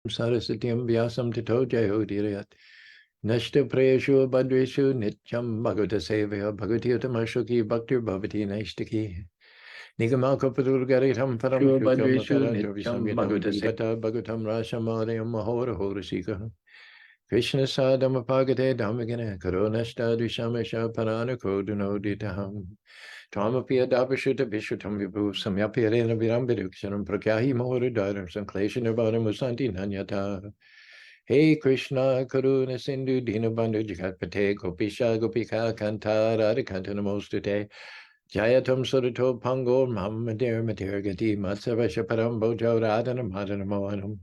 Sarasatyam Vyasam Tito Jayo Dirayat Nashta Prayashu Badreshu Nityam Bhagavata Sevaya Bhagavati Utamashuki Bhaktir Bhavati Naishtaki Nigamaka Padurgaritam Param Shukam Nityam Bhagavatam Rashamadayam Mahora Horasika Krishna Sadama Pagate Dhammagana Karonashta Dushamasha Parana Kodunoditaham Twamapia Dabashuta Vishutam Vibhu Samyapirena Virambidukshanam Prakyahi Mohara Sanklesha Nirvana Musanti Nanyata Hey Krishna Karuna Sindhu Dinabandhu Jagatpate Gopisha Gopika Kanta Radhikanta Namostute Jayatam Surato Pango Mamadir Matirgati Matsavasha Parambo Jauradana Madana Mohanam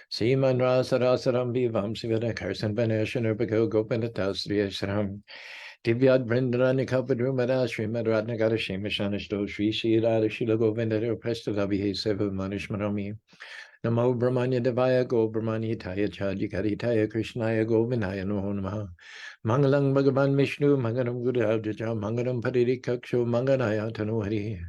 Seeman Rasarasaram Vivam Sivana Karsan Vanashan Urbago Gopinatasriya Shram Divyad Brindarani Kapadrumada Srimad Ratnagara Shemashanashto Sri Shri Radha Shila Govindara Prestalavi Seva Manishmarami Namo Brahmanya Devaya Go Brahmanya Taya Chadikaritaya Krishnaya Govinaya Namo Namaha Mangalam Bhagavan Vishnu Mangalam Guru Abjaja Mangalam Paririkaksho Manganaya Tanu Hari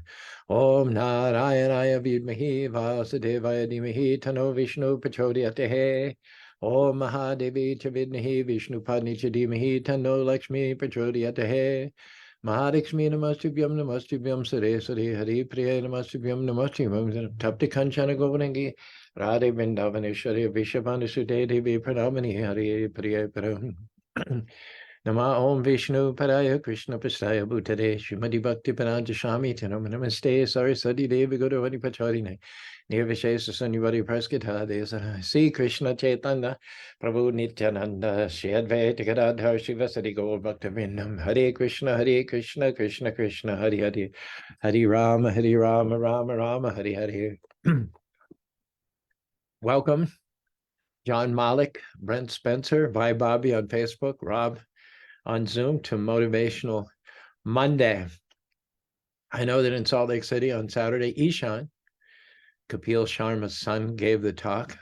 Om Narayana Vidmahi Vasudevaya Dhimahi Tano Vishnu Prachodyatehe Om Mahadevi Chavidnahi Vishnu Padni Chadimahi Tano Lakshmi Prachodyatehe Mahalakshmi Namastubhyam Namastubhyam Sare Sare Hari Priya Namastubhyam Namastubhyam Tapti Kanchana Govanangi Radhe Vrindavaneshwari Vishabhanu Sude Devi Pranamani Hari Priya Param Nama Om Vishnu Padaya Krishna Prasthaya Bhutade Srimati Bhakti Pananja Shami Tanam Namaste Saraswati Devi Guru Hari Pacharine Nirvishesa Sanyavadi Praskita Desa Sri Krishna Chaitanya Prabhu Nityananda Shri Advaita Gadadhar Shivasadi Gaur Bhaktivinoda Hare Krishna Krishna Krishna Hare Hare Hare Rama Rama Hare Hare Welcome, John Malik, Brent Spencer, Vi Bobby on Facebook, Rob on Zoom to Motivational Monday. I know that in Salt Lake City on Saturday, Ishan, Kapil Sharma's son, gave the talk.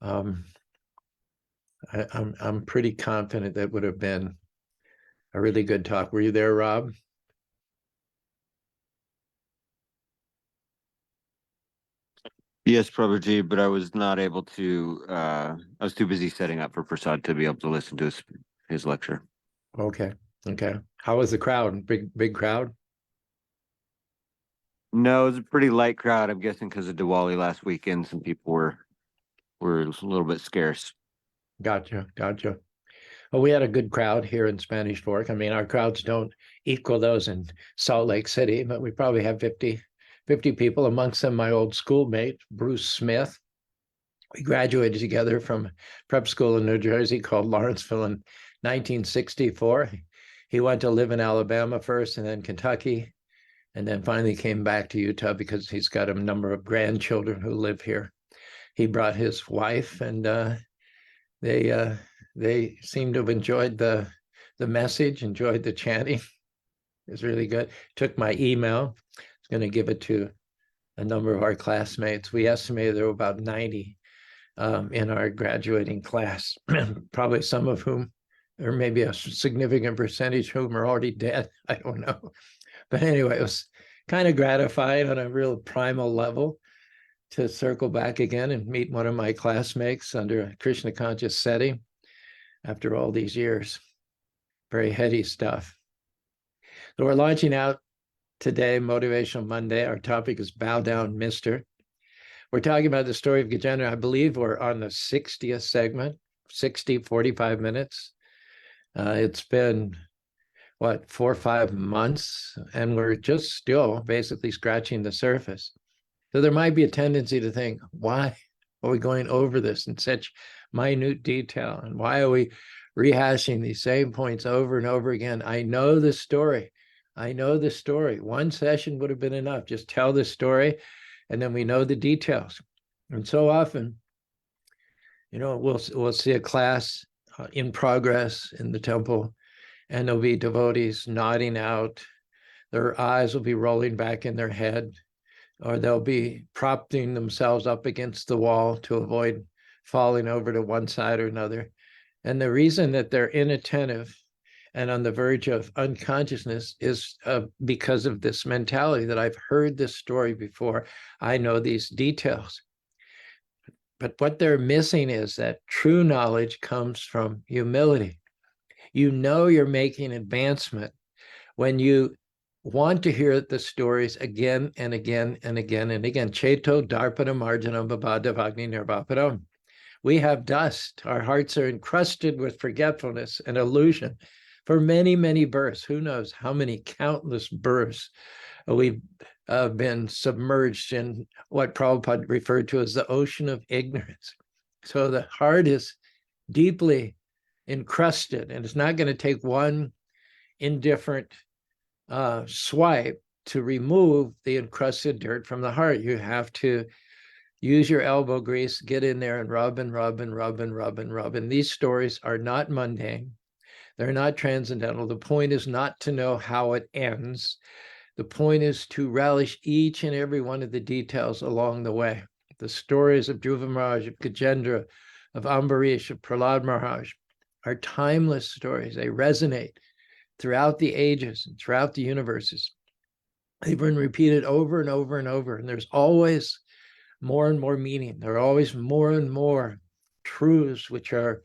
I'm pretty confident that would have been a really good talk. Were you there, Rob? Yes, Prabhuji, but I was not able to, I was too busy setting up for Prasad to be able to listen to his lecture. Okay. How was the crowd? Big crowd? No, it was a pretty light crowd. I'm guessing because of Diwali last weekend, some people were a little bit scarce. Gotcha. Well, we had a good crowd here in Spanish Fork. I mean, our crowds don't equal those in Salt Lake City, but we probably have 50 people, amongst them my old schoolmate, Bruce Smith. We graduated together from prep school in New Jersey called Lawrenceville in 1964. He went to live in Alabama first and then Kentucky, and then finally came back to Utah because he's got a number of grandchildren who live here. He brought his wife, and they seem to have enjoyed the message, enjoyed the chanting. It was really good. Took my email. I was going to give it to a number of our classmates. We estimated there were about 90 in our graduating class, probably some of whom, or maybe a significant percentage whom are already dead. I don't know. But anyway, it was kind of gratified on a real primal level to circle back again and meet one of my classmates under a Krishna conscious setting after all these years. Very heady stuff. So we're launching out today, Motivational Monday. Our topic is Bow Down, Mister. We're talking about the story of Gajendra. I believe we're on the 60th segment, 45 minutes. It's been, 4 or 5 months, and we're just still basically scratching the surface. So there might be a tendency to think, why are we going over this in such minute detail? And why are we rehashing these same points over and over again? I know the story. One session would have been enough. Just tell the story, and then we know the details. And so often, we'll see a class in progress in the temple, and there'll be devotees nodding out. Their eyes will be rolling back in their head, or they'll be propping themselves up against the wall to avoid falling over to one side or another. And the reason that they're inattentive and on the verge of unconsciousness is because of this mentality that I've heard this story before. I know these details. But what they're missing is that true knowledge comes from humility. You know you're making advancement when you want to hear the stories again and again and again and again. Cheto darpana marjanam babadavagni nirvapadam. We have dust. Our hearts are encrusted with forgetfulness and illusion for many, many births. Who knows how many countless births we've been submerged in what Prabhupada referred to as the ocean of ignorance. So the heart is deeply encrusted, and it's not going to take one indifferent swipe to remove the encrusted dirt from the heart. You have to use your elbow grease, get in there and rub and rub and rub and rub and rub. And these stories are not mundane. They're not transcendental. The point is not to know how it ends. The point is to relish each and every one of the details along the way. The stories of Dhruva Maharaj, of Gajendra, of Ambarish, of Prahlad Maharaj are timeless stories. They resonate throughout the ages and throughout the universes. They've been repeated over and over and over, and there's always more and more meaning. There are always more and more truths which are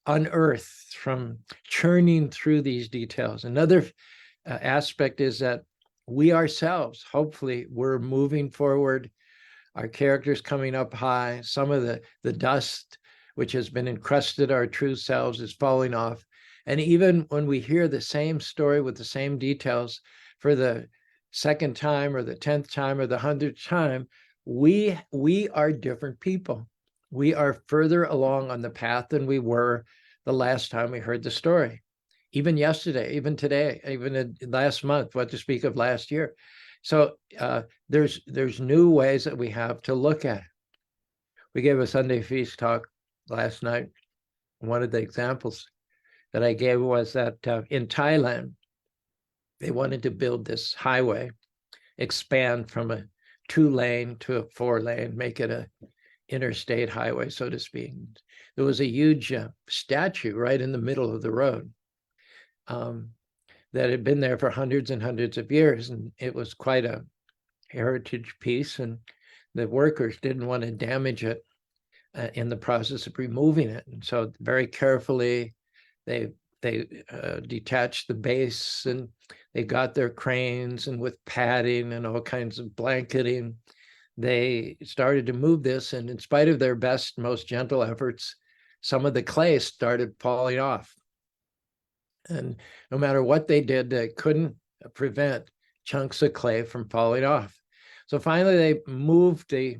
unearthed from churning through these details. Another aspect is that we ourselves, hopefully, we're moving forward. Our characters coming up high. Some of the dust which has been encrusted our true selves is falling off. And even when we hear the same story with the same details for the second time or the 10th time or the 100th time, we are different people. We are further along on the path than we were the last time we heard the story. Even yesterday, even today, even last month, what to speak of last year. So there's new ways that we have to look at it. We gave a Sunday feast talk last night. One of the examples that I gave was that in Thailand, they wanted to build this highway, expand from a 2-lane to a 4-lane, make it a interstate highway, so to speak. There was a huge statue right in the middle of the road that had been there for hundreds and hundreds of years, and it was quite a heritage piece, and the workers didn't want to damage it in the process of removing it. And so very carefully, they detached the base, and they got their cranes, and with padding and all kinds of blanketing, they started to move this. And in spite of their best, most gentle efforts, some of the clay started falling off. And no matter what they did, they couldn't prevent chunks of clay from falling off. So finally, they moved the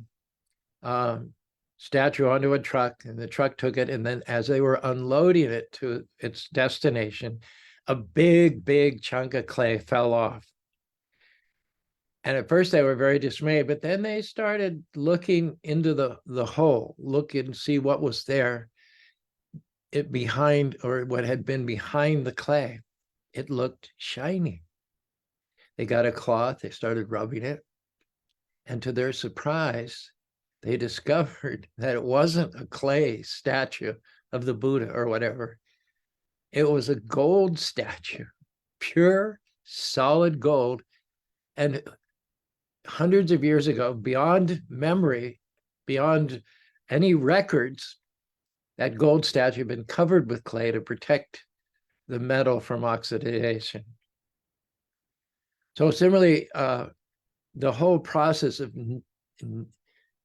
statue onto a truck, and the truck took it. And then as they were unloading it to its destination, a big, big chunk of clay fell off. And at first they were very dismayed, but then they started looking into the hole, look and see what was there. It behind, or what had been behind the clay, it looked shiny. They got a cloth, they started rubbing it, and to their surprise, they discovered that it wasn't a clay statue of the Buddha or whatever. It was a gold statue, pure, solid gold. And hundreds of years ago, beyond memory, beyond any records, that gold statue had been covered with clay to protect the metal from oxidation. So similarly, the whole process of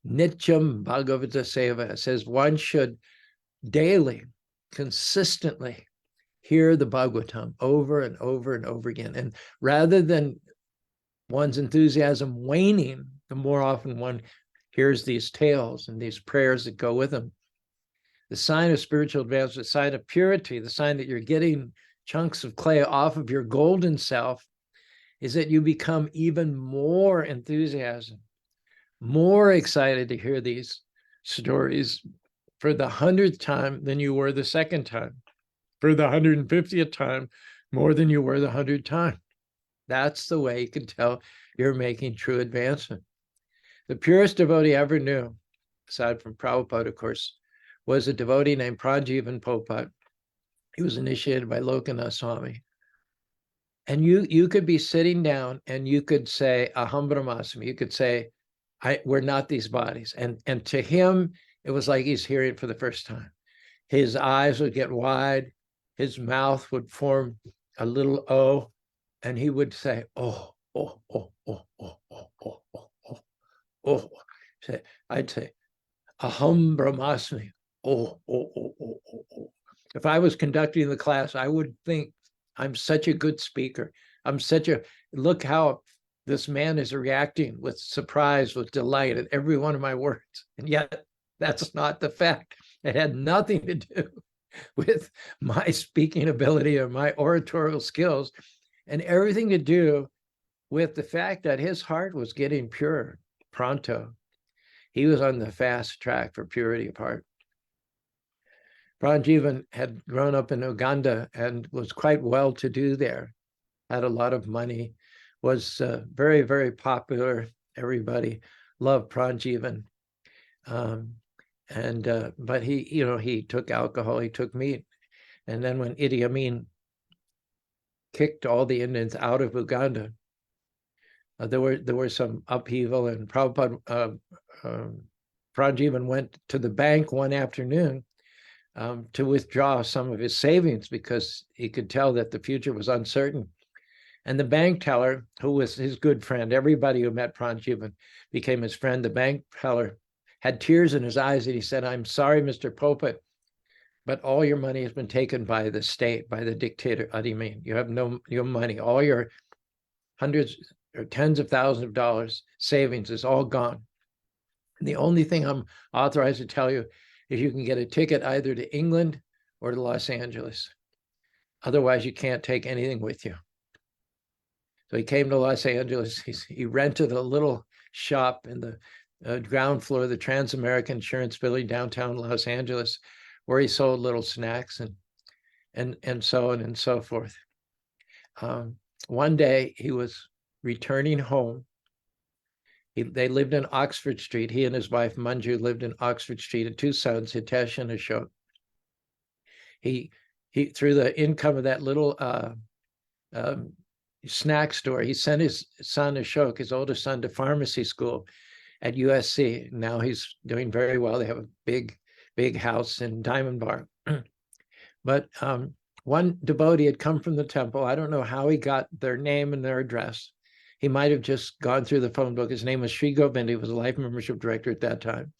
Nityam bhagavata sevaya says one should daily, consistently hear the Bhagavatam over and over and over again. And rather than one's enthusiasm waning, the more often one hears these tales and these prayers that go with them. The sign of spiritual advancement, the sign of purity, the sign that you're getting chunks of clay off of your golden self, is that you become even more enthusiastic, more excited to hear these stories for the 100th time than you were the second time, for the 150th time more than you were the 100th time. That's the way you can tell you're making true advancement. The purest devotee I ever knew, aside from Prabhupada, of course, was a devotee named Pranjivan Popat. He was initiated by Lokanath Swami. And you could be sitting down and you could say, Aham Brahmasmi. You could say, we're not these bodies. And to him, It was like he's hearing it for the first time. His eyes would get wide, his mouth would form a little O, and he would say, oh, oh, oh, oh, oh, oh, oh, oh, oh, oh. I'd say, aham brahmasmi. Oh, oh, oh, oh, oh, oh. If I was conducting the class, I would think I'm such a good speaker. Look how this man is reacting with surprise, with delight at every one of my words. And yet that's not the fact. It had nothing to do with my speaking ability or my oratorial skills, and everything to do with the fact that his heart was getting pure pronto. He was on the fast track for purity of heart. Pranjivan had grown up in Uganda and was quite well-to-do there, had a lot of money, was very, very popular. Everybody loved Pranjivan. But he took alcohol, he took meat. And then when Idi Amin kicked all the Indians out of Uganda, there were some upheaval, and Prabhupada, Pranjivan went to the bank one afternoon to withdraw some of his savings because he could tell that the future was uncertain. And the bank teller, who was his good friend, everybody who met Pranjivan became his friend. The bank teller had tears in his eyes, and he said, "I'm sorry, Mr. Popat, but all your money has been taken by the state, by the dictator Idi Amin. You have no your money. All your hundreds or tens of thousands of dollars savings is all gone. And the only thing I'm authorized to tell you is you can get a ticket either to England or to Los Angeles. Otherwise, you can't take anything with you." So he came to Los Angeles. He rented a little shop in the ground floor of the Transamerican Insurance Building downtown Los Angeles, where he sold little snacks and so on and so forth. One day he was returning home. They lived in Oxford Street. He and his wife Manju lived in Oxford Street, had two sons, Hitesh and Ashok. He through the income of that little snack store, he sent his son Ashok, his oldest son, to pharmacy school at USC. Now he's doing very well. They have a big house in Diamond Bar. But one devotee had come from the temple. I don't know how he got their name and their address. He might have just gone through the phone book. His name was Sri Govinda. He was a life membership director at that time.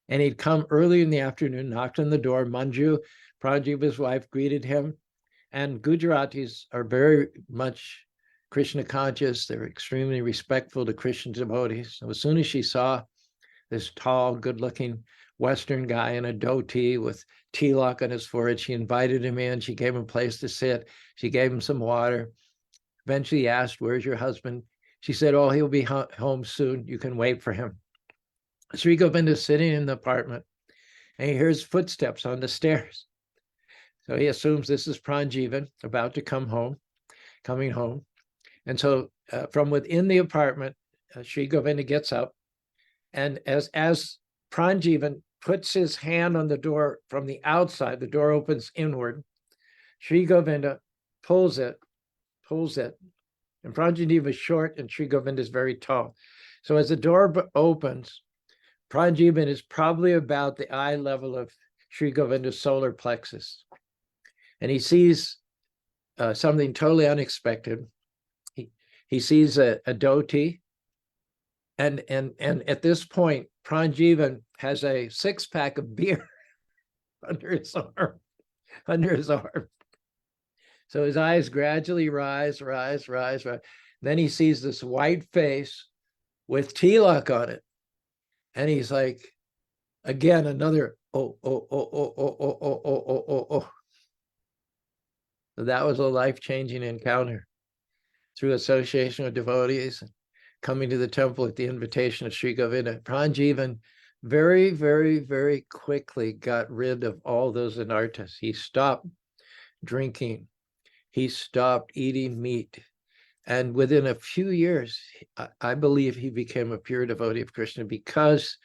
And he'd come early in the afternoon, knocked on the door. Manju, Pranjiva's wife, greeted him. And Gujaratis are very much Krishna conscious. They're extremely respectful to Christian devotees. So as soon as she saw this tall, good-looking Western guy in a dhoti with tilak on his forehead, she invited him in. She gave him a place to sit. She gave him some water. Eventually asked, "Where's your husband?" She said, "Oh, he'll be home soon. You can wait for him." Sri Govinda is sitting in the apartment, and he hears footsteps on the stairs. So he assumes this is Pranjivan about to coming home. And so from within the apartment, Sri Govinda gets up, and as Pranjivan puts his hand on the door from the outside, the door opens inward. Sri Govinda pulls it, and Pranjivan is short and Sri Govinda is very tall. So as the door opens, Pranjivan is probably about the eye level of Sri Govinda's solar plexus. And he sees something totally unexpected. He sees a dhoti, and at this point, Pranjivan has a six-pack of beer under his arm. So his eyes gradually rise. Then he sees this white face with tilak on it. And he's like, again, another, oh. So that was a life-changing encounter through association with devotees, coming to the temple at the invitation of Sri Govinda. Pranjivan very, very, very quickly got rid of all those anarthas. He stopped drinking. He stopped eating meat. And within a few years, I believe he became a pure devotee of Krishna because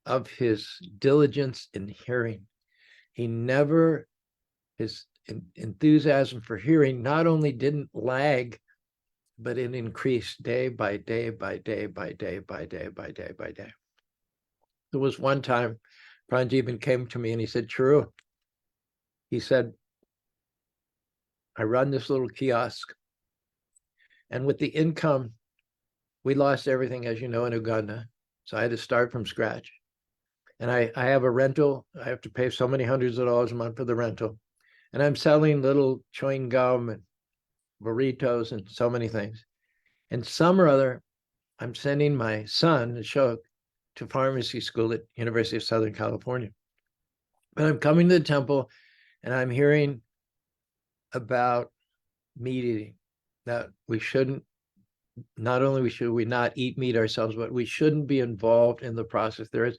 of his diligence in hearing. His enthusiasm for hearing not only didn't lag, but it increased day by day by day by day by day by day by day. There was one time Pranjivan came to me and he said, Caru, he said, I run this little kiosk, and with the income, we lost everything, as you know, in Uganda. So I had to start from scratch. And I have a rental. I have to pay so many hundreds of dollars a month for the rental. And I'm selling little chewing gum and burritos and so many things. And some or other, I'm sending my son, Ashok, to pharmacy school at University of Southern California. But I'm coming to the temple and I'm hearing about meat eating, that we shouldn't, not only should we not eat meat ourselves, but we shouldn't be involved in the process. There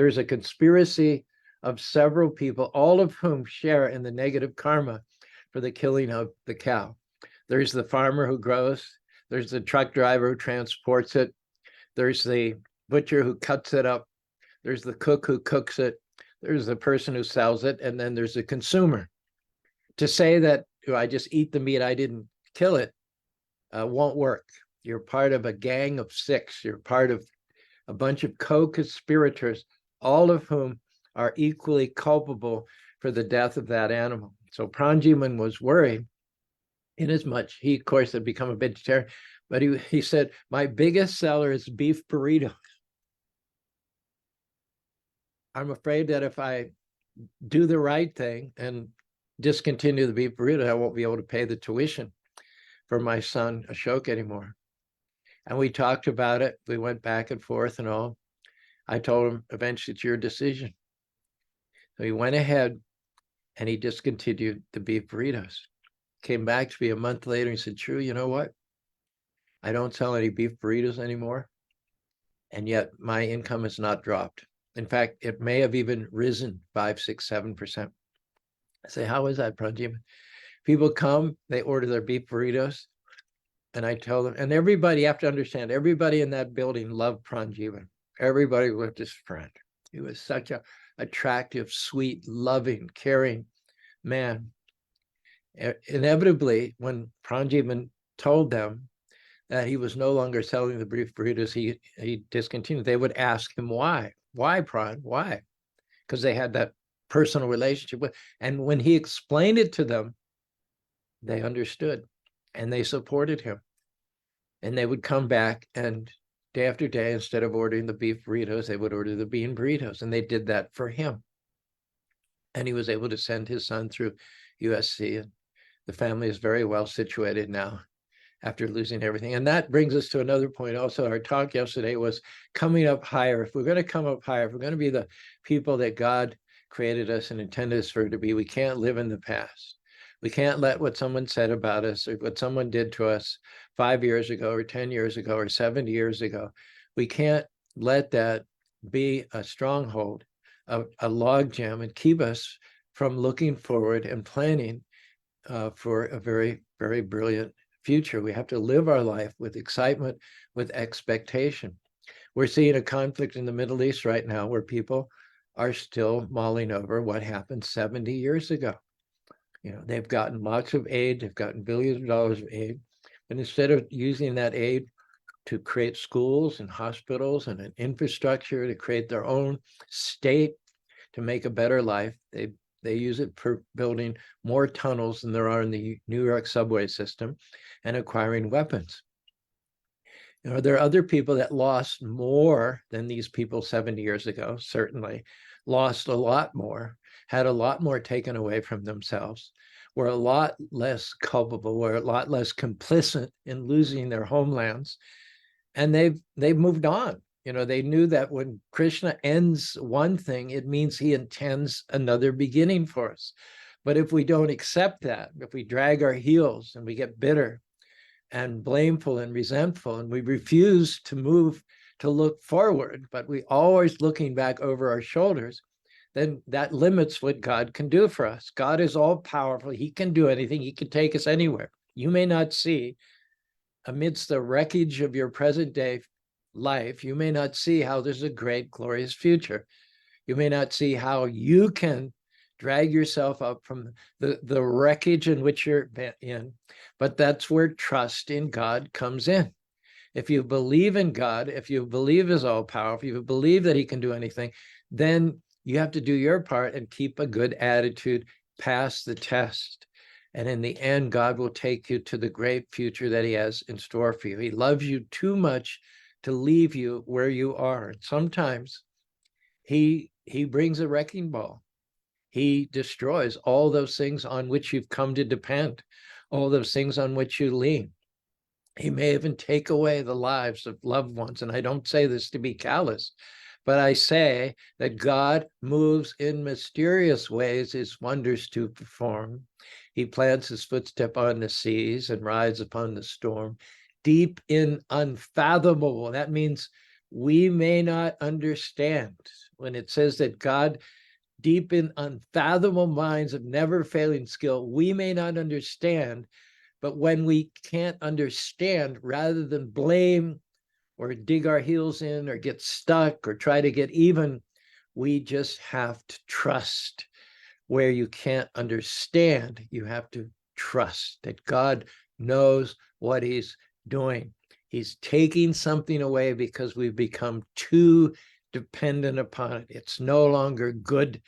is a conspiracy of several people, all of whom share in the negative karma for the killing of the cow. There's the farmer who grows, there's the truck driver who transports it, there's the butcher who cuts it up, there's the cook who cooks it, there's the person who sells it, and then there's the consumer. To say that I just eat the meat, I didn't kill it, won't work. You're part of a gang of 6. You're part of a bunch of co-conspirators, all of whom are equally culpable for the death of that animal. So Pranjiman was worried, inasmuch he, of course, had become a vegetarian, but he said, my biggest seller is beef burrito. I'm afraid that if I do the right thing and discontinue the beef burrito, I won't be able to pay the tuition for my son Ashok anymore. And we talked about it. We went back and forth and all. I told him, eventually it's your decision. So he went ahead and he discontinued the beef burritos. Came back to me a month later and said, Caru, you know what? I don't sell any beef burritos anymore. And yet my income has not dropped. In fact, it may have even risen 5, 6, 7%. I say, how is that, Pranjiman? People come, they order their beef burritos. And I tell them, and everybody, you have to understand, everybody in that building loved Pranjivan. Everybody was his friend. He was such a attractive, sweet, loving, caring man. Inevitably, when Pranjivan told them that he was no longer selling the beef burritos, he discontinued. They would ask him why. Why, Pran? Why? Because they had that personal relationship with. And when he explained it to them, they understood and they supported him. And they would come back and day after day, instead of ordering the beef burritos, they would order the bean burritos. And they did that for him. And he was able to send his son through USC. And the family is very well situated now after losing everything. And that brings us to another point. Also, our talk yesterday was coming up higher. If we're going to come up higher, if we're going to be the people that God created us and intended us for to be, we can't live in the past. We can't let what someone said about us or what someone did to us 5 years ago or 10 years ago or 70 years ago. We can't let that be a stronghold, a log jam, and keep us from looking forward and planning for a very, very brilliant future. We have to live our life with excitement, with expectation. We're seeing a conflict in the Middle East right now where people are still mulling over what happened 70 years ago. You know, they've gotten lots of aid, they've gotten billions of dollars of aid, but instead of using that aid to create schools and hospitals and an infrastructure to create their own state to make a better life, they use it for building more tunnels than there are in the New York subway system and acquiring weapons. You know, there are other people that lost more than these people 70 years ago, certainly, lost a lot more, had a lot more taken away from themselves, were a lot less culpable, were a lot less complicit in losing their homelands, and they've moved on. You know, they knew that when Krishna ends one thing, it means he intends another beginning for us. But if we don't accept that, if we drag our heels and we get bitter and blameful and resentful, and we refuse to move to look forward, but we always looking back over our shoulders, then that limits what God can do for us. God is all powerful. He can do anything. He can take us anywhere. You may not see, amidst the wreckage of your present day life, you may not see how there's a great, glorious future. You may not see how you can drag yourself up from the wreckage in which you're in, but that's where trust in God comes in. If you believe in God, if you believe is all powerful, if you believe that he can do anything, then you have to do your part and keep a good attitude, pass the test. And in the end, God will take you to the great future that he has in store for you. He loves you too much to leave you where you are. Sometimes he brings a wrecking ball. He destroys all those things on which you've come to depend, all those things on which you lean. He may even take away the lives of loved ones. And I don't say this to be callous, but I say that God moves in mysterious ways, his wonders to perform. He plants his footstep on the seas and rides upon the storm. Deep in unfathomable, that means we may not understand. When it says that God, deep in unfathomable minds of never failing skill, we may not understand. But when we can't understand, rather than blame or dig our heels in or get stuck or try to get even, we just have to trust. Where you can't understand, you have to trust that God knows what he's doing. He's taking something away because we've become too dependent upon it. It's no longer good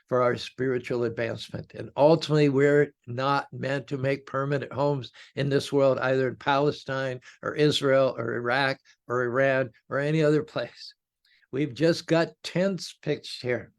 for our spiritual advancement. And ultimately, we're not meant to make permanent homes in this world, either in Palestine or Israel or Iraq or Iran or any other place. We've just got tents pitched here.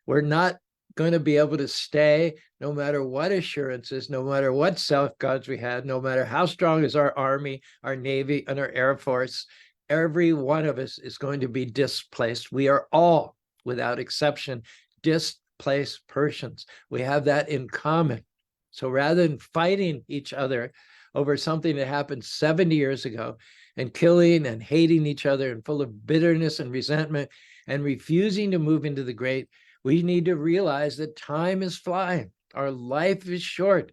We're not going to be able to stay no matter what assurances, no matter what safeguards we had, no matter how strong is our army, our navy, and our air force. Every one of us is going to be displaced. We are all, without exception, displaced persons. We have that in common. So rather than fighting each other over something that happened 70 years ago and killing and hating each other and full of bitterness and resentment and refusing to move into the great, we need to realize that time is flying. Our life is short.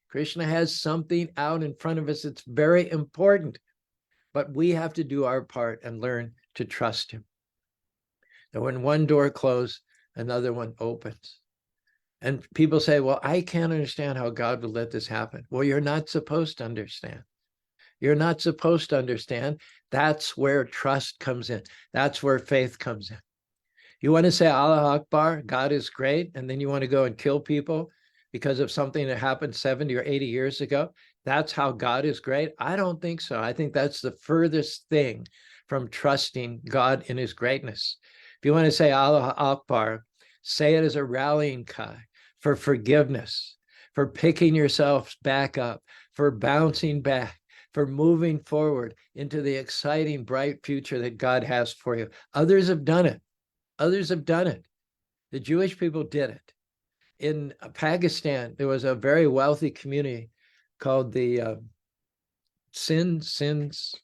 Krishna has something out in front of us that's very important, but we have to do our part and learn to trust him. And when one door closes, another one opens. And people say, well, I can't understand how God would let this happen. Well, you're not supposed to understand. You're not supposed to understand. That's where trust comes in. That's where faith comes in. You want to say Allah Akbar, God is great, and then you want to go and kill people because of something that happened 70 or 80 years ago? That's how God is great? I don't think so. I think that's the furthest thing from trusting God in his greatness. If you want to say Allah Akbar, say it as a rallying cry for forgiveness, for picking yourselves back up, for bouncing back, for moving forward into the exciting, bright future that God has for you. Others have done it. Others have done it. The Jewish people did it. In Pakistan, there was a very wealthy community called the Sindhs.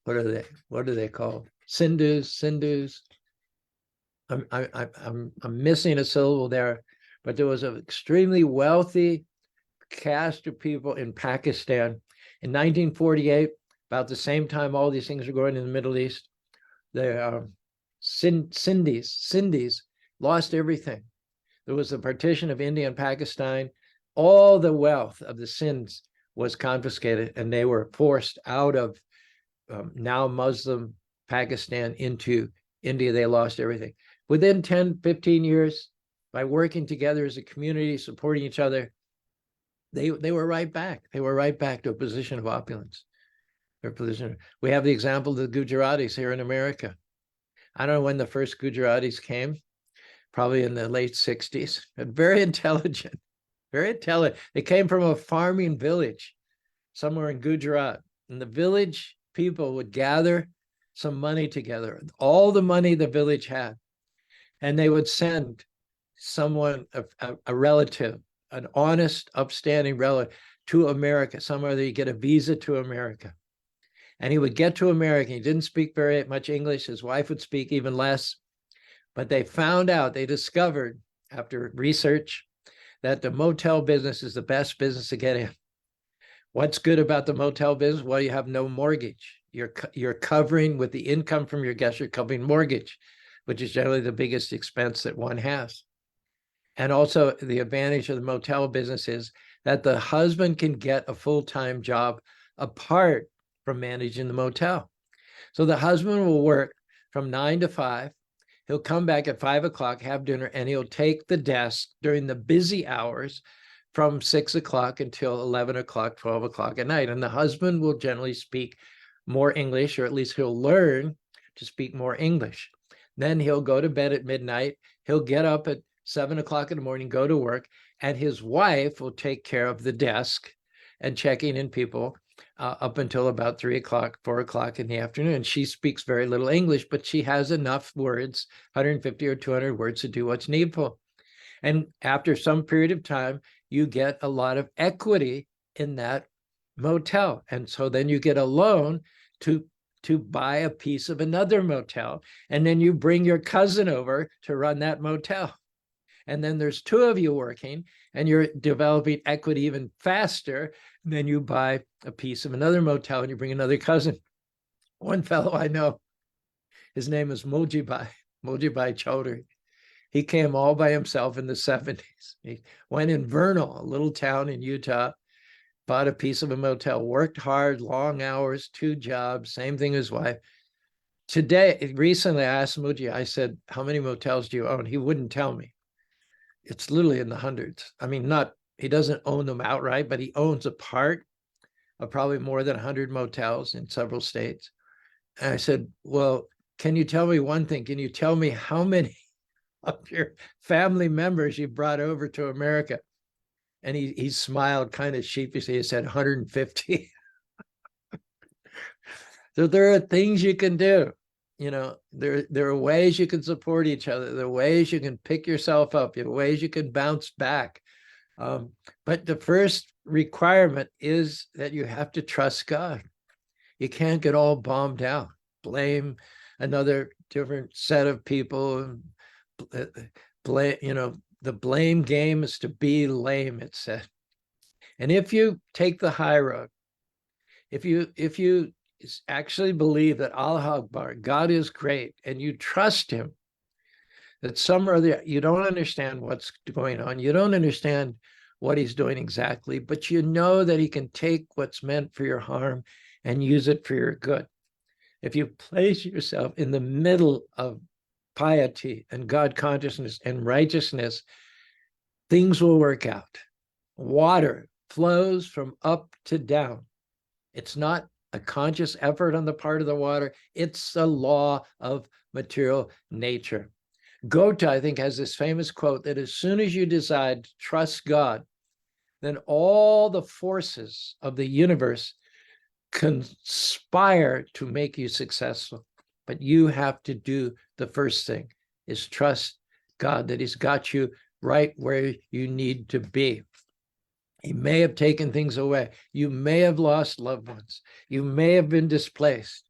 What are they called? Sindhus. I'm missing a syllable there, but there was an extremely wealthy caste of people in Pakistan. In 1948, about the same time all these things were going in the Middle East, the Sindhis lost everything. There was the partition of India and Pakistan. All the wealth of the Sindhs was confiscated, and they were forced out of now Muslim Pakistan into India. They lost everything. Within 10, 15 years, by working together as a community, supporting each other, they were right back. They were right back to a position of opulence. We have the example of the Gujaratis here in America. I don't know when the first Gujaratis came, probably in the late 60s, but very intelligent, very intelligent. They came from a farming village somewhere in Gujarat, and the village people would gather some money together, all the money the village had, and they would send someone, a relative, an honest, upstanding relative to America, somewhere that you get a visa to America. And he would get to America. He didn't speak very much English. His wife would speak even less. But they found out, they discovered after research that the motel business is the best business to get in. What's good about the motel business? Well, you have no mortgage. You're covering with the income from your guests, you're covering mortgage, which is generally the biggest expense that one has. And also the advantage of the motel business is that the husband can get a full-time job apart from managing the motel. So the husband will work from 9 to 5. He'll come back at 5 o'clock, have dinner, and he'll take the desk during the busy hours from 6 o'clock until 11 o'clock, 12 o'clock at night. And the husband will generally speak more English, or at least he'll learn to speak more English. Then he'll go to bed at midnight. He'll get up at 7 o'clock in the morning, go to work, and his wife will take care of the desk and checking in people up until about 3 o'clock, 4 o'clock in the afternoon. She speaks very little English, but she has enough words, 150 or 200 words, to do what's needful. And after some period of time, you get a lot of equity in that motel. And so then you get a loan to buy a piece of another motel. And then you bring your cousin over to run that motel. And then there's two of you working, and you're developing equity even faster. And then you buy a piece of another motel and you bring another cousin. One fellow I know, his name is Mojibai Chaudhary. He came all by himself in the 70s. He went in Vernal, a little town in Utah, bought a piece of a motel, worked hard, long hours, 2 jobs, same thing as his wife. Recently I asked Muji, I said, how many motels do you own? He wouldn't tell me. It's literally in the hundreds. I mean, he doesn't own them outright, but he owns a part of probably more than 100 motels in several states. And I said, well, can you tell me one thing? Can you tell me how many of your family members you brought over to America? And he smiled kind of sheepishly. He said 150. So there are things you can do. You know, there are ways you can support each other. There are ways you can pick yourself up. There are ways you can bounce back. But the first requirement is that you have to trust God. You can't get all bombed out, blame another different set of people. Blame, the blame game is to be lame, it said. And if you take the high road, if you actually believe that Allah Akbar, God is great, and you trust him, that some or other, you don't understand what's going on, you don't understand what he's doing exactly, but you know that he can take what's meant for your harm and use it for your good. If you place yourself in the middle of piety and God consciousness and righteousness, things will work out. Water flows from up to down. It's not a conscious effort on the part of the water. It's a law of material nature. Gota, I think, has this famous quote that as soon as you decide to trust God, then all the forces of the universe conspire to make you successful. But you have to do the first thing, is trust God that he's got you right where you need to be. He may have taken things away. You may have lost loved ones. You may have been displaced.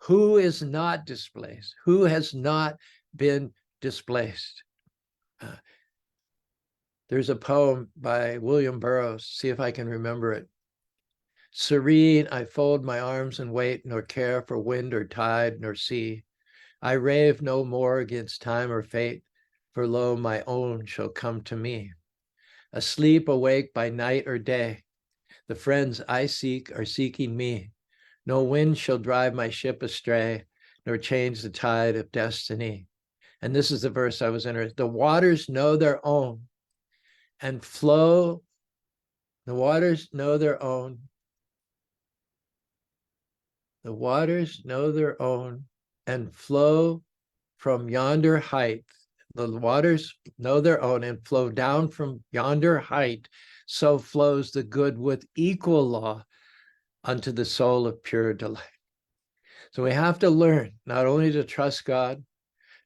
Who is not displaced? Who has not been displaced? There's a poem by William Burroughs. See if I can remember it. Serene, I fold my arms and wait, nor care for wind or tide nor sea. I rave no more against time or fate, for lo, my own shall come to me. Asleep, awake by night or day, the friends I seek are seeking me. No wind shall drive my ship astray, nor change the tide of destiny. And this is the verse I was interested. The waters know their own and flow. The waters know their own. The waters know their own and flow from yonder height. The waters know their own and flow down from yonder height. So flows the good with equal law unto the soul of pure delight. So we have to learn not only to trust God,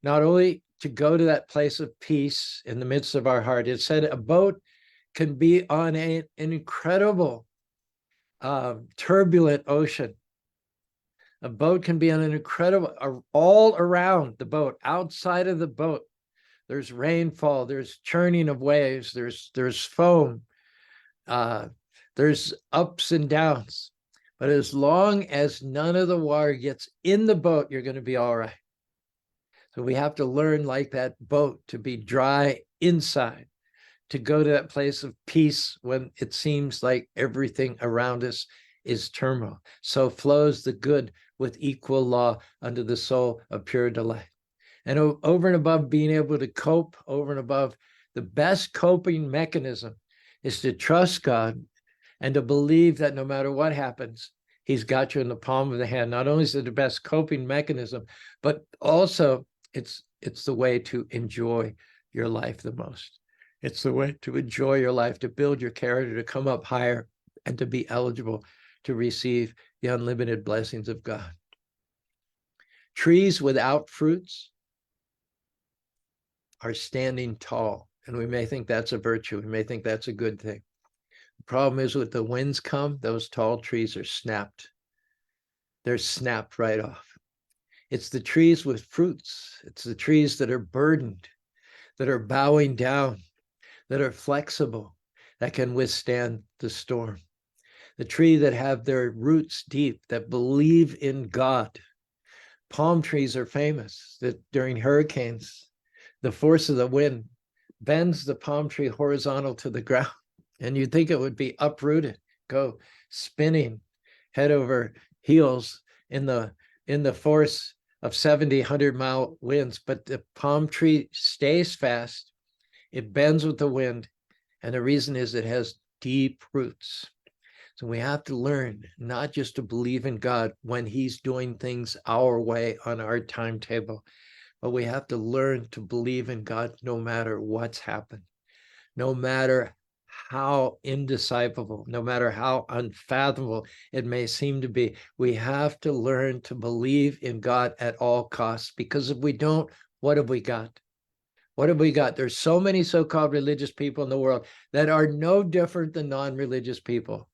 not only to go to that place of peace in the midst of our heart. It said a boat can be on an incredible turbulent ocean. A boat can be on an incredible, all around the boat, outside of the boat, there's rainfall, there's churning of waves, there's foam, there's ups and downs. But as long as none of the water gets in the boat, you're going to be all right. So we have to learn, like that boat, to be dry inside, to go to that place of peace when it seems like everything around us is turmoil. So flows the good with equal law under the soul of pure delight. And over and above being able to cope, over and above, the best coping mechanism is to trust God and to believe that no matter what happens, he's got you in the palm of the hand. Not only is it the best coping mechanism, but also it's the way to enjoy your life the most. It's the way to enjoy your life, to build your character, to come up higher, and to be eligible to receive the unlimited blessings of God. Trees without fruits are standing tall, and we may think that's a virtue. We may think that's a good thing. The problem is when the winds come, those tall trees are snapped. They're snapped right off. It's the trees with fruits. It's the trees that are burdened, that are bowing down, that are flexible, that can withstand the storm. The tree that have their roots deep, that believe in God. Palm trees are famous that during hurricanes, the force of the wind bends the palm tree horizontal to the ground. And you'd think it would be uprooted, go spinning head over heels in the force of 70, 100-mile winds. But the palm tree stays fast. It bends with the wind. And the reason is it has deep roots. So we have to learn not just to believe in God when he's doing things our way on our timetable, but we have to learn to believe in God no matter what's happened, no matter how indecipherable, no matter how unfathomable it may seem to be. We have to learn to believe in God at all costs, because if we don't, what have we got? What have we got? There's so many so-called religious people in the world that are no different than non-religious people.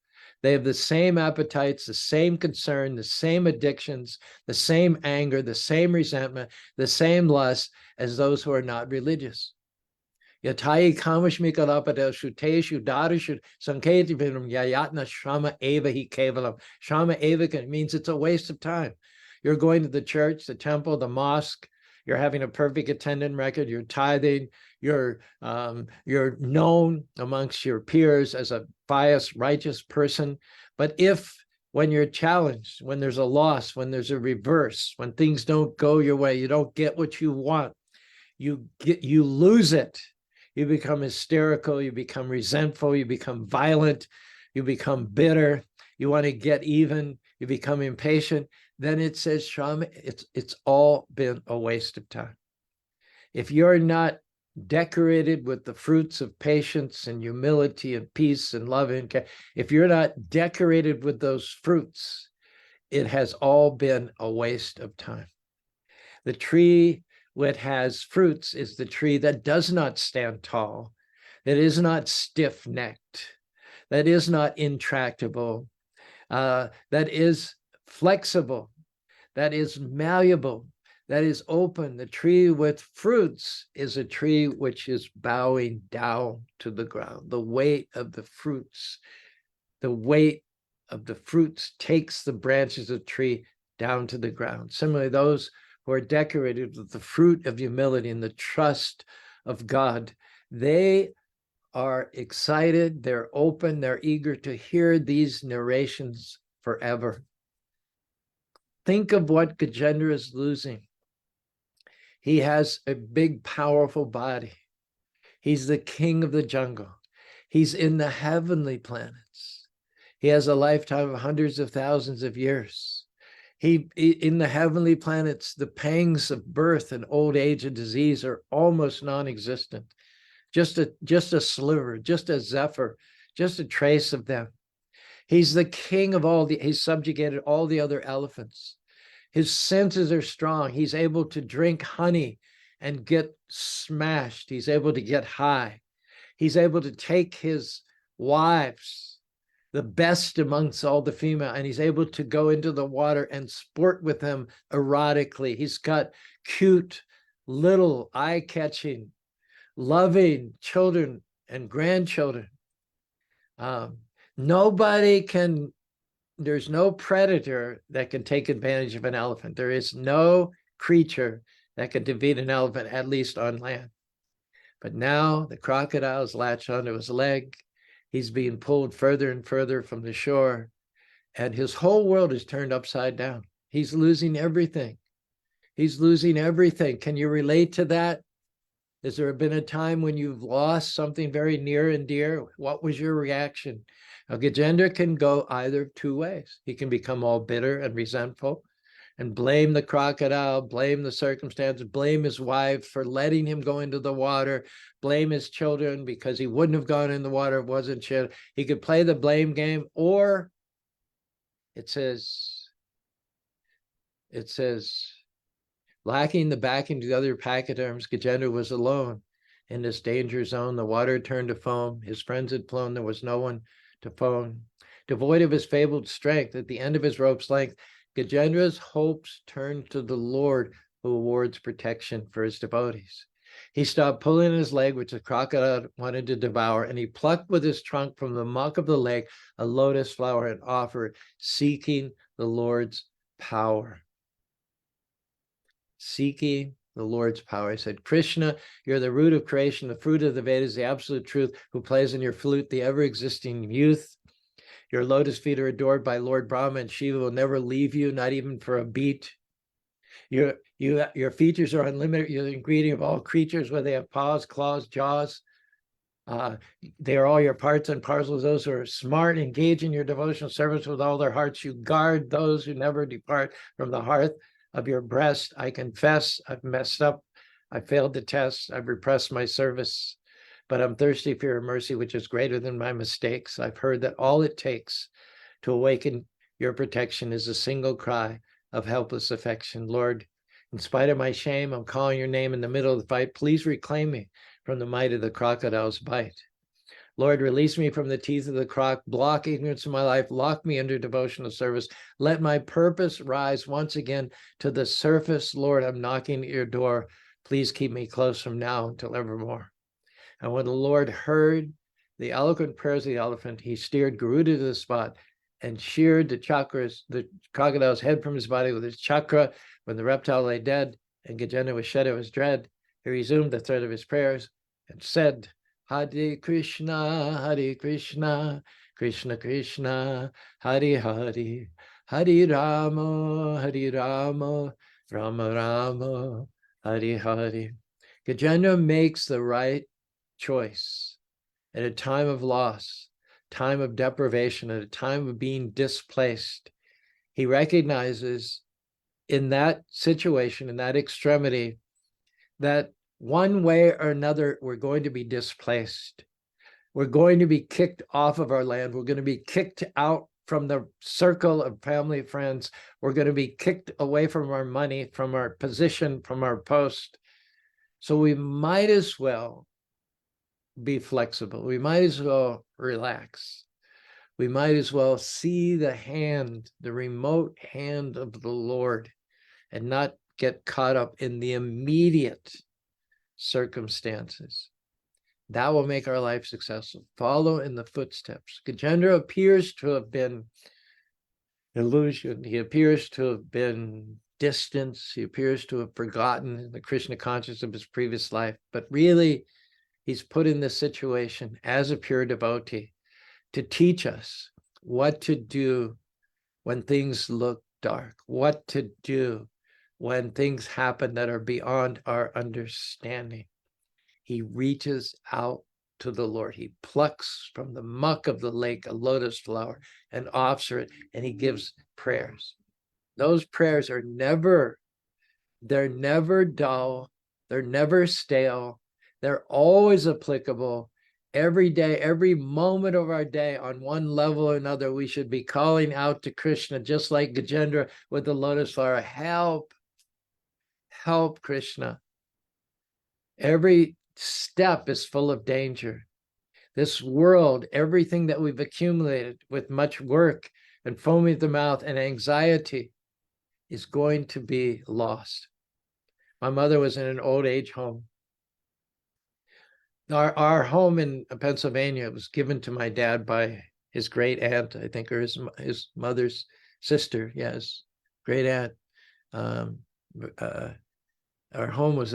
They have the same appetites, the same concern, the same addictions, the same anger, the same resentment, the same lust as those who are not religious. Yatai kamashmikalapada shuteshu darishu sanketivinum yayatna shama eva hi kevalam. Shama eva means it's a waste of time. You're going to the church, the temple, the mosque, you're having a perfect attendance record, you're tithing, you're known amongst your peers as a pious, righteous person. But if when you're challenged, when there's a loss, when there's a reverse, when things don't go your way, you don't get what you want, you lose it. You become hysterical, you become resentful, you become violent, you become bitter, you want to get even, you become impatient. Then it says, Shama, it's all been a waste of time. If you're not decorated with the fruits of patience and humility and peace and love, if you're not decorated with those fruits, it has all been a waste of time. The tree that has fruits is the tree that does not stand tall, that is not stiff-necked, that is not intractable, that is flexible, that is malleable, that is open. The tree with fruits is a tree which is bowing down to the ground. The weight of the fruits, takes the branches of the tree down to the ground. Similarly, those who are decorated with the fruit of humility and the trust of God, they are excited, they're open, they're eager to hear these narrations forever. Think of what Gajendra is losing. He has a big, powerful body. He's the king of the jungle. He's in the heavenly planets. He has a lifetime of hundreds of thousands of years. In the heavenly planets, the pangs of birth and old age and disease are almost non-existent. Just a sliver, just a zephyr, just a trace of them. He's the king of he's subjugated all the other elephants. His senses are strong. He's able to drink honey and get smashed. He's able to get high. He's able to take his wives, the best amongst all the female, and he's able to go into the water and sport with them erotically. He's got cute, little, eye-catching, loving children and grandchildren. There's no predator that can take advantage of an elephant. There is no creature that can defeat an elephant, at least on land. But now the crocodile's latched onto his leg. He's being pulled further and further from the shore. and his whole world is turned upside down. He's losing everything. He's losing everything. Can you relate to that? Has there been a time when you've lost something very near and dear? What was your reaction? Now, Gajendra can go either two ways. He can become all bitter and resentful and blame the crocodile, blame the circumstances, blame his wife for letting him go into the water, blame his children because he wouldn't have gone in the water if it wasn't shit. He could play the blame game, or it says, lacking the backing to the other pachyderms, Gajendra was alone in this danger zone. The water had turned to foam. His friends had flown. There was no one to phone. Devoid of his fabled strength, at the end of his rope's length, Gajendra's hopes turned to the Lord, who awards protection for his devotees. He stopped pulling his leg, which the crocodile wanted to devour, and he plucked with his trunk from the muck of the lake a lotus flower and offered, seeking the Lord's power. Seeking the Lord's power. I said, Krishna, you're the root of creation, the fruit of the Vedas, the absolute truth, who plays in your flute, the ever-existing youth. Your lotus feet are adored by Lord Brahma, and Shiva will never leave you, not even for a beat. Your features are unlimited. You're the ingredient of all creatures, whether they have paws, claws, jaws. They are all your parts and parcels. Those who are smart, engage in your devotional service with all their hearts. You guard those who never depart from the hearth of your breast. I confess I've messed up. I failed the test. I've repressed my service, but I'm thirsty for your mercy, which is greater than my mistakes. I've heard that all it takes to awaken your protection is a single cry of helpless affection. Lord, in spite of my shame, I'm calling your name in the middle of the fight. Please reclaim me from the might of the crocodile's bite. Lord, release me from the teeth of the croc, block ignorance in my life, lock me under devotional service. Let my purpose rise once again to the surface. Lord, I'm knocking at your door. Please keep me close from now until evermore. And when the Lord heard the eloquent prayers of the elephant, he steered Garuda to the spot and sheared the crocodile's head from his body with his chakra. When the reptile lay dead and Gajendra was shed of his dread, he resumed the thread of his prayers and said, Hare Krishna, Krishna Krishna, Hare Hare, Hare Rama, Rama Rama, Hare Hare. Gajendra makes the right choice at a time of loss, time of deprivation, at a time of being displaced. He recognizes in that situation, in that extremity, that one way or another, we're going to be displaced. We're going to be kicked off of our land. We're going to be kicked out from the circle of family, friends. We're going to be kicked away from our money, from our position, from our post. So we might as well be flexible. We might as well relax. We might as well see the hand, the remote hand of the Lord, and not get caught up in the immediate circumstances. That will make our life successful. Follow in the footsteps. Gajendra appears to have been illusion. He appears to have been distance. He appears to have forgotten the Krishna consciousness of his previous life. But really, he's put in this situation as a pure devotee to teach us what to do when things look dark, what to do when things happen that are beyond our understanding. He reaches out to the Lord. He plucks from the muck of the lake a lotus flower and offers it, and he gives prayers. Those prayers are never dull. They're never stale. They're always applicable. Every day, every moment of our day, on one level or another, we should be calling out to Krishna, just like Gajendra with the lotus flower. Help, help, Krishna. Every step is full of danger. This world, everything that we've accumulated with much work and foaming at the mouth and anxiety is going to be lost. My mother was in an old age home. Our home in Pennsylvania was given to my dad by his great aunt, I think, or his mother's sister. Yes, great aunt. Our home was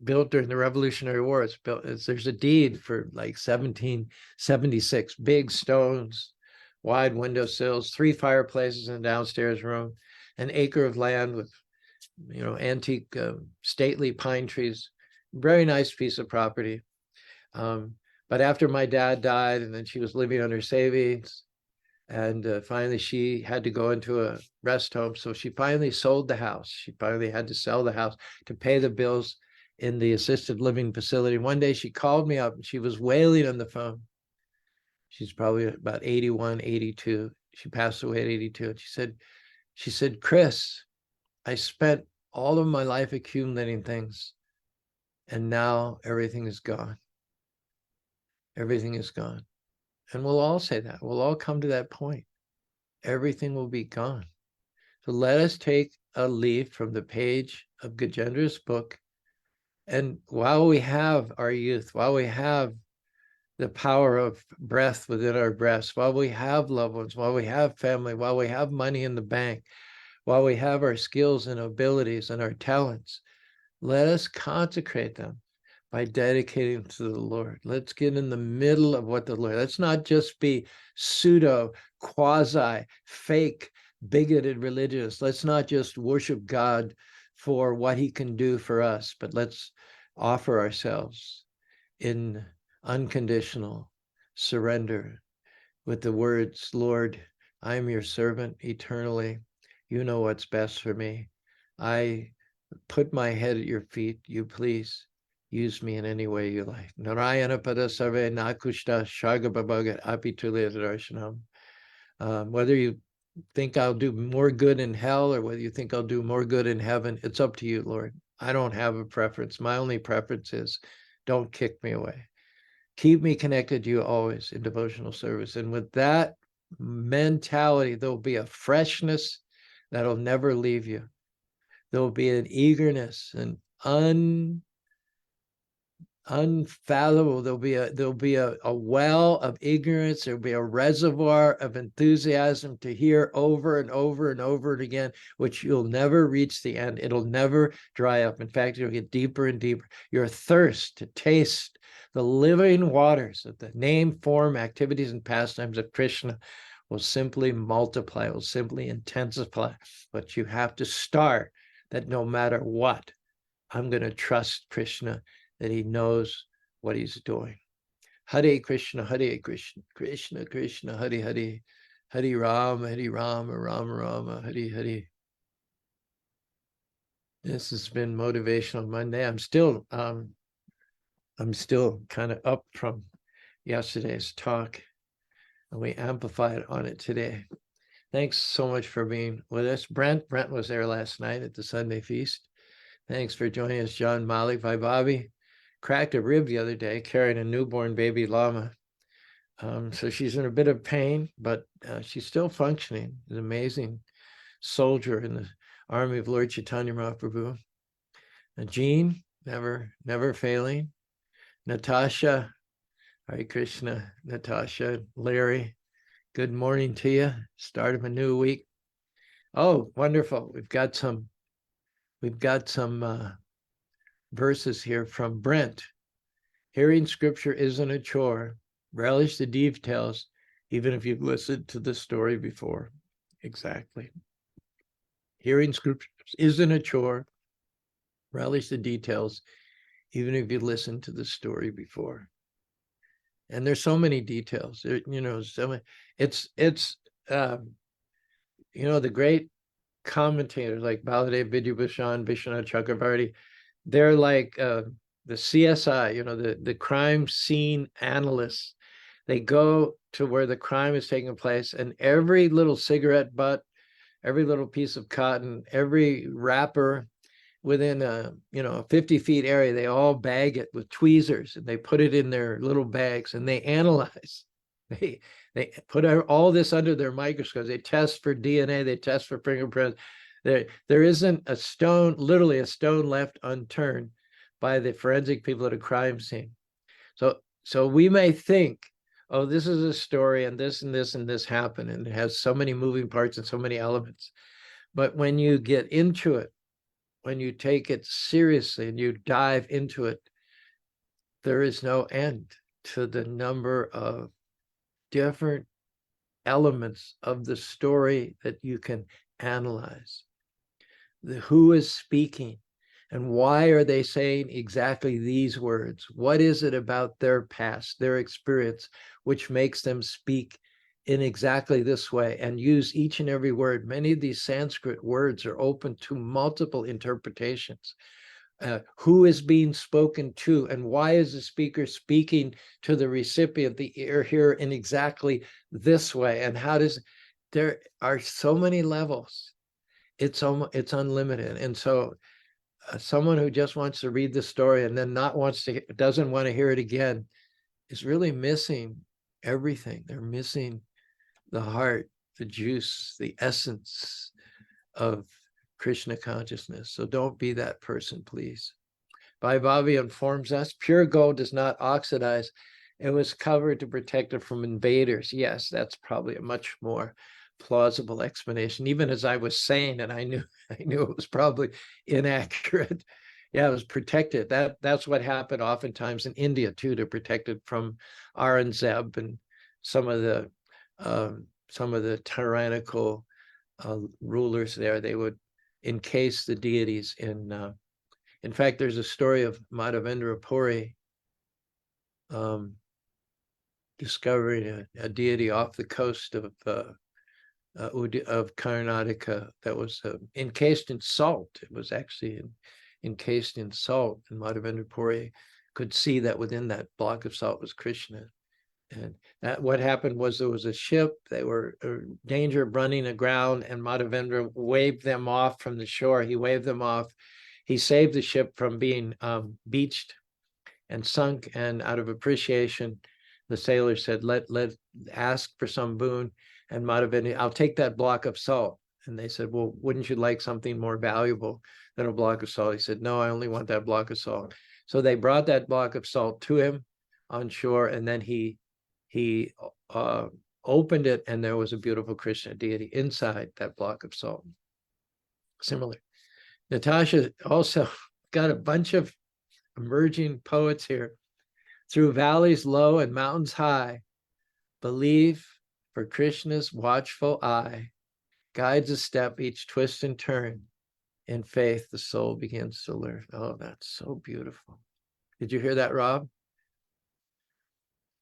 built during the Revolutionary War. There's a deed for like 1776, big stones, wide windowsills, 3 fireplaces in the downstairs room, an acre of land with, antique, stately pine trees. Very nice piece of property. But after my dad died, and then she was living on her savings, and finally she had to go into a rest home. So she finally sold the house. She finally had to sell the house to pay the bills in the assisted living facility. One day she called me up and she was wailing on the phone. She's probably about 81, 82. She passed away at 82. And she said, Chris, I spent all of my life accumulating things, and now everything is gone. Everything is gone. And we'll all say that. We'll all come to that point. Everything will be gone. So let us take a leaf from the page of Gajendra's book. And while we have our youth, while we have the power of breath within our breasts, while we have loved ones, while we have family, while we have money in the bank, while we have our skills and abilities and our talents, let us consecrate them by dedicating to the Lord. Let's get in the middle of what the Lord, let's not just be pseudo, quasi, fake, bigoted religious. Let's not just worship God for what he can do for us, but let's offer ourselves in unconditional surrender with the words, Lord, I am your servant eternally. You know what's best for me. I put my head at your feet. You please use me in any way you like. Narayana pada sarve nakushta shagababagat apituliyadarashanam. Whether you think I'll do more good in hell or whether you think I'll do more good in heaven, it's up to you, Lord. I don't have a preference. My only preference is don't kick me away. Keep me connected to you always in devotional service. And with that mentality, there'll be a freshness that'll never leave you. There'll be an eagerness, an unfathomable. There'll be a well of ignorance. There'll be a reservoir of enthusiasm to hear over and over and over again, which you'll never reach the end. It'll never dry up. In fact, it'll get deeper and deeper. Your thirst to taste the living waters of the name, form, activities, and pastimes of Krishna will simply multiply, will simply intensify. But you have to start that no matter what, I'm going to trust Krishna, that he knows what he's doing. Hare Krishna, Krishna Krishna, Hare Hare, Hare Rama, Rama Rama, Hare Hare. This has been Motivational Monday. I'm still kind of up from yesterday's talk, and we amplified on it today. Thanks so much for being with us. Brent was there last night at the Sunday feast. Thanks for joining us, John, Malik, Bobby. Cracked a rib the other day carrying a newborn baby llama. So she's in a bit of pain, but she's still functioning. An amazing soldier in the army of Lord Chaitanya Mahaprabhu. Jean, never failing. Natasha, Hare Krishna, Natasha, Larry, good morning to you. Start of a new week. Oh, wonderful. We've got some verses here from Brent. Hearing scripture isn't a chore. Relish the details, even if you've listened to the story before. Exactly. Hearing scripture isn't a chore. Relish the details, even if you listened to the story before. And there's so many details. It's the great commentators like Baladev Vidyabhushan, Vishwanath Chakravarti, they're like the CSI, the crime scene analysts. They go to where the crime is taking place, and every little cigarette butt, every little piece of cotton, every wrapper within a 50 feet area, they all bag it with tweezers and they put it in their little bags and they analyze. They put all this under their microscopes. They test for DNA, they test for fingerprints. There isn't a stone, literally a stone left unturned by the forensic people at a crime scene. So we may think, oh, this is a story and this and this and this happened, and it has so many moving parts and so many elements. But when you get into it, when you take it seriously and you dive into it, there is no end to the number of different elements of the story that you can analyze. Who is speaking, and why are they saying exactly these words? What is it about their past, their experience, which makes them speak in exactly this way and use each and every word? Many of these Sanskrit words are open to multiple interpretations. Who is being spoken to, and why is the speaker speaking to the recipient, the ear here, in exactly this way? And how does, there are so many levels. It's unlimited. And so someone who just wants to read the story and then doesn't want to hear it again is really missing everything. They're missing the heart, the juice, the essence of Krishna consciousness. So don't be that person, please. Vaibhavi informs us pure gold does not oxidize. It was covered to protect it from invaders. Yes, that's probably a much more plausible explanation. Even as I was saying it, I knew it was probably inaccurate. Yeah, it was protected. That's what happened oftentimes in India too, to protect it from Aurangzeb and some of the tyrannical rulers there. They would encase the deities in fact, there's a story of Madhavendra Puri discovering a deity off the coast of Karnataka that was encased in salt. It was actually encased in salt, and Madhavendra Puri could see that within that block of salt was Krishna. And what happened was there was a ship. They were in danger of running aground, and Madhavendra waved them off from the shore. He waved them off. He saved the ship from being beached and sunk. And out of appreciation, the sailor said, let ask for some boon. And Madhavendra, I'll take that block of salt. And they said, well, wouldn't you like something more valuable than a block of salt? He said, no, I only want that block of salt. So they brought that block of salt to him on shore, and then he opened it, and there was a beautiful Krishna deity inside that block of salt. Similar. Natasha also got a bunch of emerging poets here. Through valleys low and mountains high, believe for Krishna's watchful eye guides a step, each twist and turn. In faith, the soul begins to learn. Oh, that's so beautiful. Did you hear that, Rob?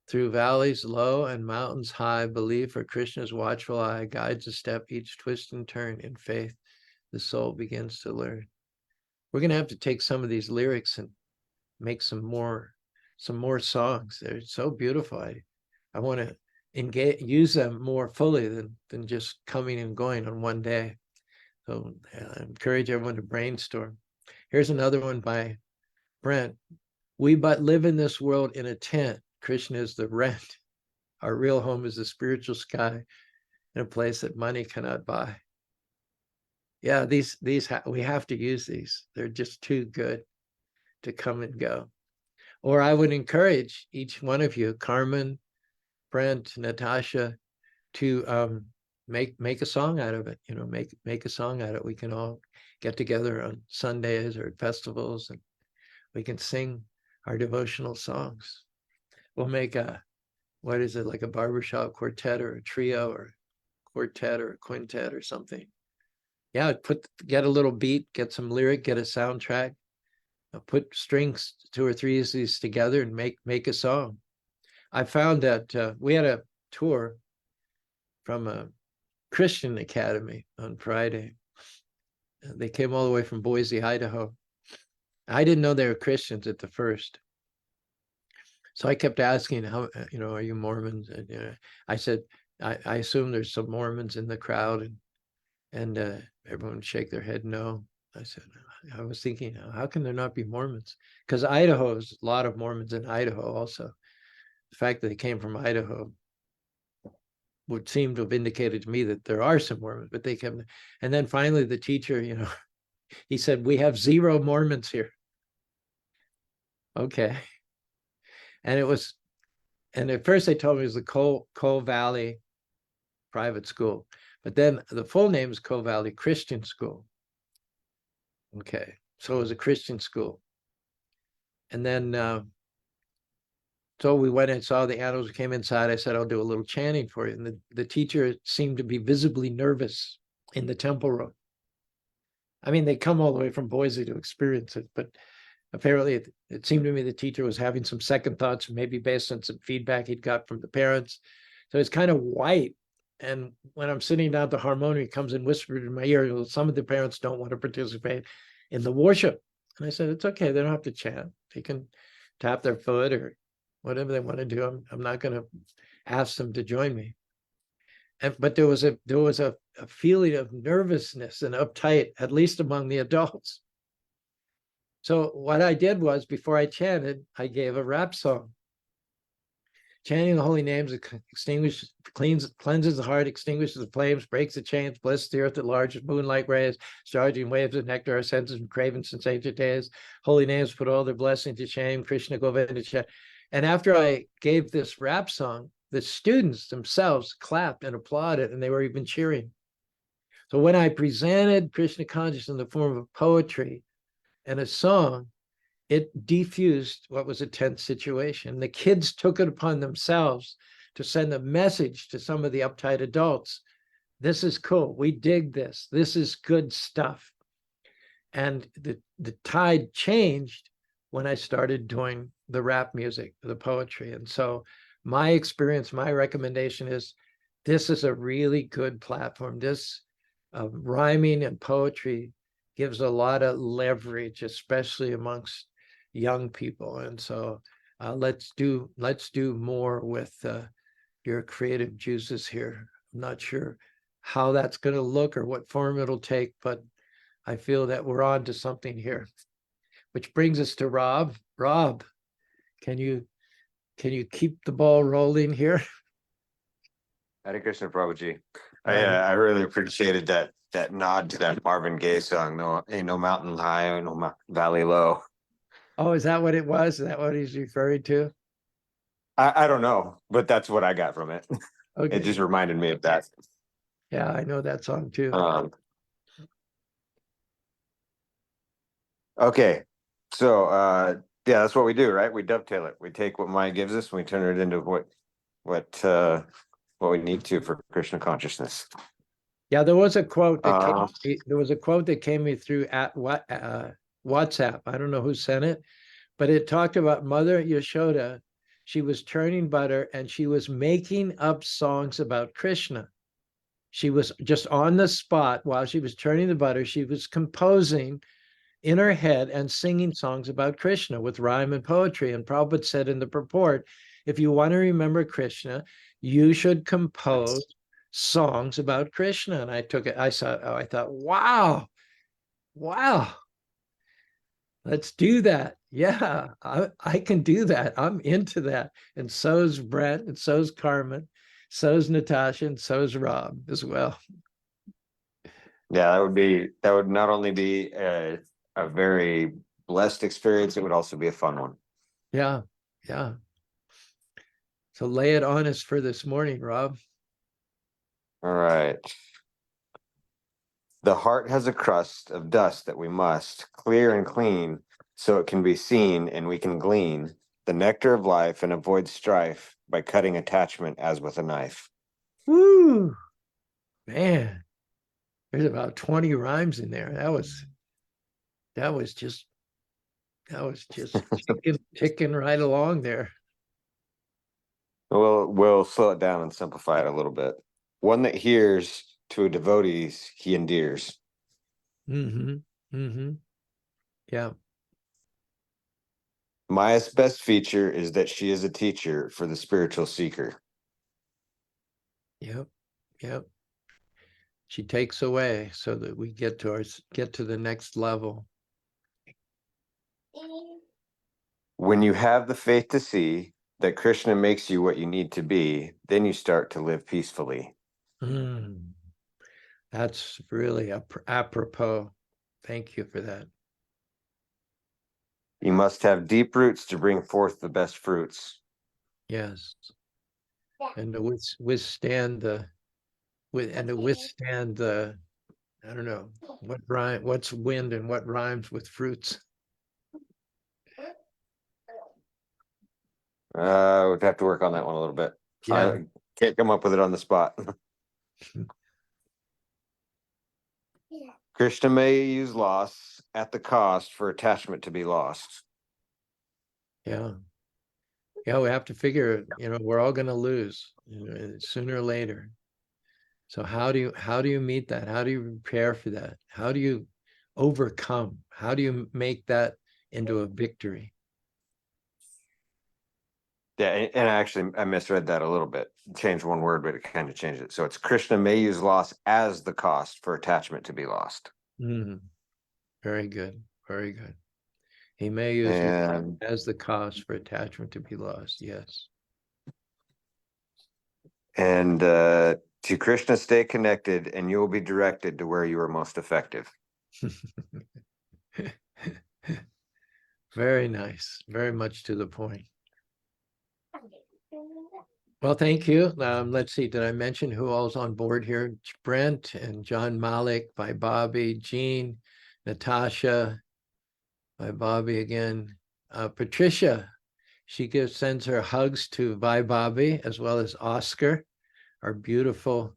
Through valleys low and mountains high, believe for Krishna's watchful eye guides a step, each twist and turn. In faith, the soul begins to learn. We're going to have to take some of these lyrics and make some more songs. They're so beautiful. I want to use them more fully than just coming and going on one day. So I encourage everyone to brainstorm. Here's another one by Brent. We but live in this world in a tent. Krishna is the rent. Our real home is the spiritual sky, in a place that money cannot buy. Yeah, these we have to use these. They're just too good to come and go. Or I would encourage each one of you, Carmen, Brent, Natasha, to make a song out of it. You know, make a song out of it. We can all get together on Sundays or at festivals, and we can sing our devotional songs. We'll make what is it, like a barbershop quartet or a trio or quartet or a quintet or something. Yeah, get a little beat, get some lyric, get a soundtrack, put strings, 2 or 3 of these together, and make a song. I found that we had a tour from a Christian academy on Friday. They came all the way from Boise, Idaho. I didn't know they were Christians at the first. So I kept asking, how, are you Mormons? And I said, I assume there's some Mormons in the crowd, and everyone would shake their head no. I was thinking, how can there not be Mormons? Because Idaho is a lot of Mormons in Idaho also. The fact that they came from Idaho would seem to have indicated to me that there are some Mormons, but they kept. And then finally the teacher, he said, we have 0 Mormons here. Okay. And at first they told me it was the Coal Valley Private School, but then the full name is Coal Valley Christian School. Okay, so it was a Christian school. And then So we went and saw the animals. We came inside. I said, I'll do a little chanting for you. And the teacher seemed to be visibly nervous in the temple room. I mean, they come all the way from Boise to experience it, but apparently it seemed to me the teacher was having some second thoughts, maybe based on some feedback he'd got from the parents. So it's kind of white. And when I'm sitting down at the harmonium, he comes and whispers in my ear, well, some of the parents don't want to participate in the worship. And I said, it's okay. They don't have to chant. They can tap their foot or whatever they want to do. I'm not going to ask them to join me. But there was a feeling of nervousness and uptight, at least among the adults. So what I did was, before I chanted, I gave a rap song. Chanting the holy names cleanses the heart, extinguishes the flames, breaks the chains, blesses the earth at large with moonlight rays, charging waves of nectar, our senses and craving since ancient days. Holy names put all their blessings to shame. Krishna Govinda. And after I gave this rap song, the students themselves clapped and applauded, and they were even cheering. So when I presented Krishna consciousness in the form of poetry and a song, it defused what was a tense situation. The kids took it upon themselves to send a message to some of the uptight adults. This is cool. We dig this. This is good stuff. And the tide changed when I started doing the rap music, the poetry. And so my experience, my recommendation is, this is a really good platform. This rhyming and poetry gives a lot of leverage, especially amongst young people. And so let's do more with your creative juices here. I'm not sure how that's going to look or what form it'll take, but I feel that we're on to something here. Which brings us to Rob. Rob, can you keep the ball rolling here? Hare Krishna, Prabhuji. I really appreciated that nod to that Marvin Gaye song. No, ain't no mountain high, ain't no valley low. Oh, is that what it was? Is that what he's referring to? I don't know, but that's what I got from it. Okay. It just reminded me of that. Yeah, I know that song too. Okay, so yeah, that's what we do, right? We dovetail it. We take what Maya gives us and we turn it into what we need to for Krishna consciousness. Yeah, there was a quote that came me through at WhatsApp. I don't know who sent it, but it talked about Mother Yashoda. She was churning butter and she was making up songs about Krishna. She was just on the spot while she was churning the butter. She was composing in her head and singing songs about Krishna with rhyme and poetry. And Prabhupada said in the purport, if you want to remember Krishna, you should compose songs about Krishna. And I took it, I thought, wow, let's do that. Yeah, I can do that. I'm into that. And so's Brent, and so's Carmen, so's Natasha, and so's Rob as well. Yeah, that would not only be a very blessed experience, it would also be a fun one. Yeah, yeah. So lay it on us for this morning, Rob. All right. The heart has a crust of dust that we must clear and clean so it can be seen and we can glean the nectar of life and avoid strife by cutting attachment as with a knife. Woo, man. There's about 20 rhymes in there. That was just ticking right along there. We'll slow it down and simplify it a little bit. One that hears to a devotees he endears. Yeah. Maya's best feature is that she is a teacher for the spiritual seeker. Yep. She takes away so that we get to the next level. When you have the faith to see that Krishna makes you what you need to be, then you start to live peacefully. That's really apropos. Thank you for that. You must have deep roots to bring forth the best fruits. Yes. And to withstand the I don't know what's wind and what rhymes with fruits. We'd have to work on that one a little bit. Yeah. I can't come up with it on the spot. Krishna may use loss at the cost for attachment to be lost. Yeah. Yeah, we have to figure, we're all going to lose, sooner or later. So how do you meet that? How do you prepare for that? How do you overcome? How do you make that into a victory? Yeah, and I misread that a little bit. Changed one word, but it kind of changed it. So it's Krishna may use loss as the cost for attachment to be lost. Very good. Very good. He may use And as the cost for attachment to be lost. Yes. to Krishna stay connected, and you will be directed to where you are most effective. Very nice. Very much to the point. Well, thank you. Let's see. Did I mention who all's on board here? Brent and John Malik, by Bobby, Jean, Natasha, by Bobby again. Patricia, she sends her hugs to Vai Bobby, as well as Oscar, our beautiful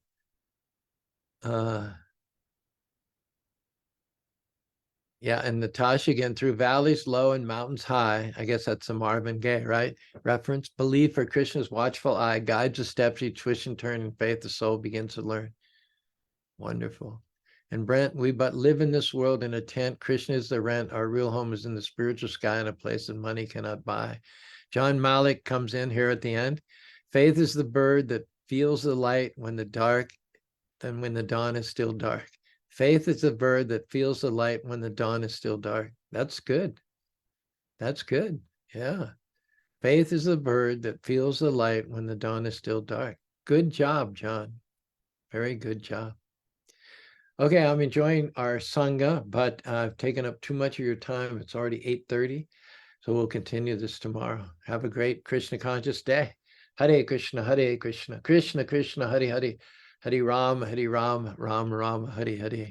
yeah, and Natasha again, through valleys low and mountains high. I guess that's a Marvin Gaye, right? Reference. Belief for Krishna's watchful eye guides the steps each twist and turn in faith the soul begins to learn. Wonderful. And Brent, we but live in this world in a tent. Krishna is the rent. Our real home is in the spiritual sky in a place that money cannot buy. John Malik comes in here at the end. Faith is the bird that feels the light when the dawn is still dark. Faith is the bird that feels the light when the dawn is still dark. That's good. That's good. Yeah. Faith is the bird that feels the light when the dawn is still dark. Good job, John. Very good job. Okay, I'm enjoying our Sangha, but I've taken up too much of your time. It's already 8:30, so we'll continue this tomorrow. Have a great Krishna conscious day. Hare Krishna, Krishna Krishna, Hare Hare, Hare Ram, Ram Ram, Hare Hare.